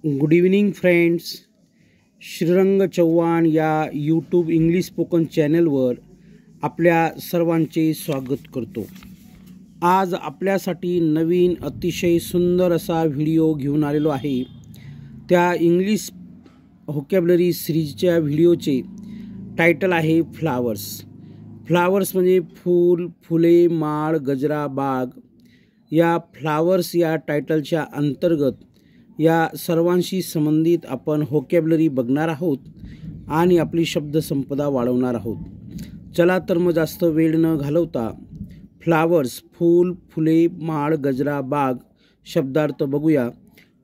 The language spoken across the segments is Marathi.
Good evening friends. Shrirang Chavan या यूट्यूब इंग्लिश स्पोकन चॅनलवर आपल्या सर्वांचे स्वागत करतो. आज आपल्यासाठी नवीन अतिशय सुंदर असा व्हिडिओ घेऊन आलेलो आहे. त्या इंग्लिश व्होकॅब्युलरी सिरीजच्या व्हिडिओचे टायटल आहे फ्लावर्स. फ्लावर्स म्हणजे फूल, फुले, माळ, गजरा, बाग. या फ्लावर्स या टायटलच्या अंतर्गत या सर्वांशी संबंधित आपण व्होकॅब्युलरी बघणार आहोत आणि आपली शब्दसंपदा वाढवणार आहोत. चला तर मग जास्त वेळ न घालवता फ्लावर्स फूल, फुले, माळ, गजरा, बाग शब्दार्थ बघूया.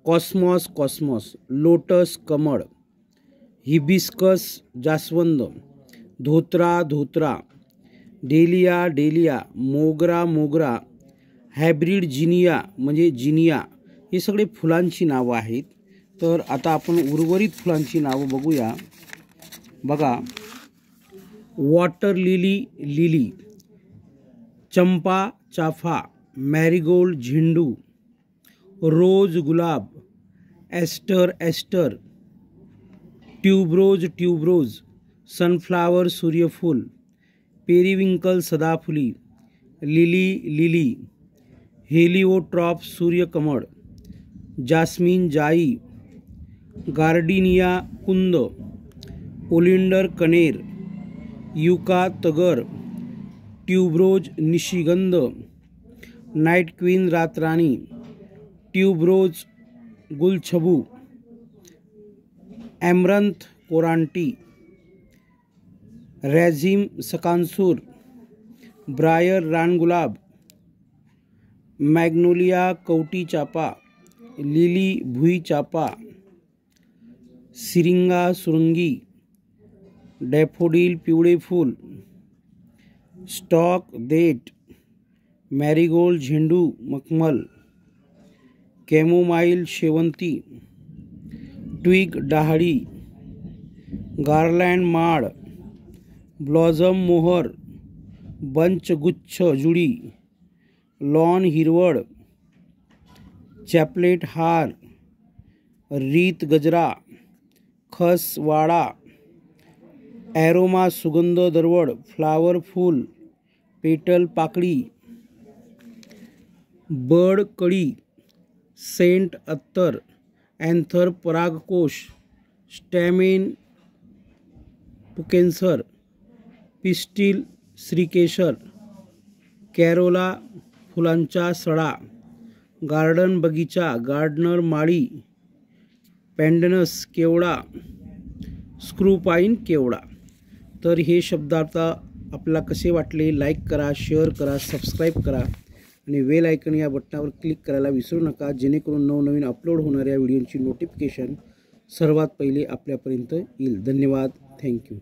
कॉस्मॉस कॉस्मॉस, लोटस कमळ, हिबिस्कस जास्वंद, धोत्रा धोत्रा, डेलिया डेलिया, मोगरा मोगरा, हायब्रिड जिनिया म्हणजे जिनिया. हे सगळे फुलांची नावं आहेत. तर आता आपण उर्वरित फुलांची नावं बघूया. बघा, वॉटर लिली लिली, चंपा चाफा, मॅरीगोल्ड झेंडू, रोज गुलाब, aster aster, tuberose tuberose, sunflower सूर्यफूल, पेरिविंकल सदाफुली, लिली लिली, हेलिओट्रॉप सूर्यकमळ, जास्मिन जाई, गार्डिनिया कुंद, ओलिंडर कनेर, युका तगर, ट्यूबरोज निशिगंध, नाईट क्वीन रातराणी, ट्यूबरोज गुलछबू, ॲमरंथ कोरांटी, रॅझिम सकांसूर, ब्रायर रानगुलाब, मॅग्नोलिया कवटी चापा, लिली भुई चापा, सिरिंगा सुरंगी, डॅफोडिल पिवळे फूल, स्टॉक देठ, मॅरीगोल्ड झेंडू मखमल, कॅमोमाईल शेवंती, ट्विग डहाळी, गार्लँड माळ, ब्लॉझम मोहर, बंच गुच्छ जुडी, लॉन हिरवळ, चॅपलेट हार, रीत गजरा, खस वाडा, ॲरोमा सुगंध दरवळ, फ्लावर फूल, पेटल पाकळी, बड कळी, सेंट अत्तर, अँथर परागकोश, स्टॅमेन पुकेन्सर, पिस्टिल श्रीकेशर, कॅरोला फुलांचा सडा, गार्डन बगीचा, गार्डनर माळी, पॅन्डनस केवडा, स्क्रूपाईन केवडा. तर हे शब्दार्थ आपल्याला कसे वाटले लाईक करा, शेअर करा, सबस्क्राईब करा आणि बेल आयकन या बटनावर क्लिक करायला विसरू नका, जेणेकरून नवनवीन अपलोड होणाऱ्या व्हिडिओची नोटिफिकेशन सर्वात पहिले आपल्यापर्यंत येईल. धन्यवाद. थँक्यू.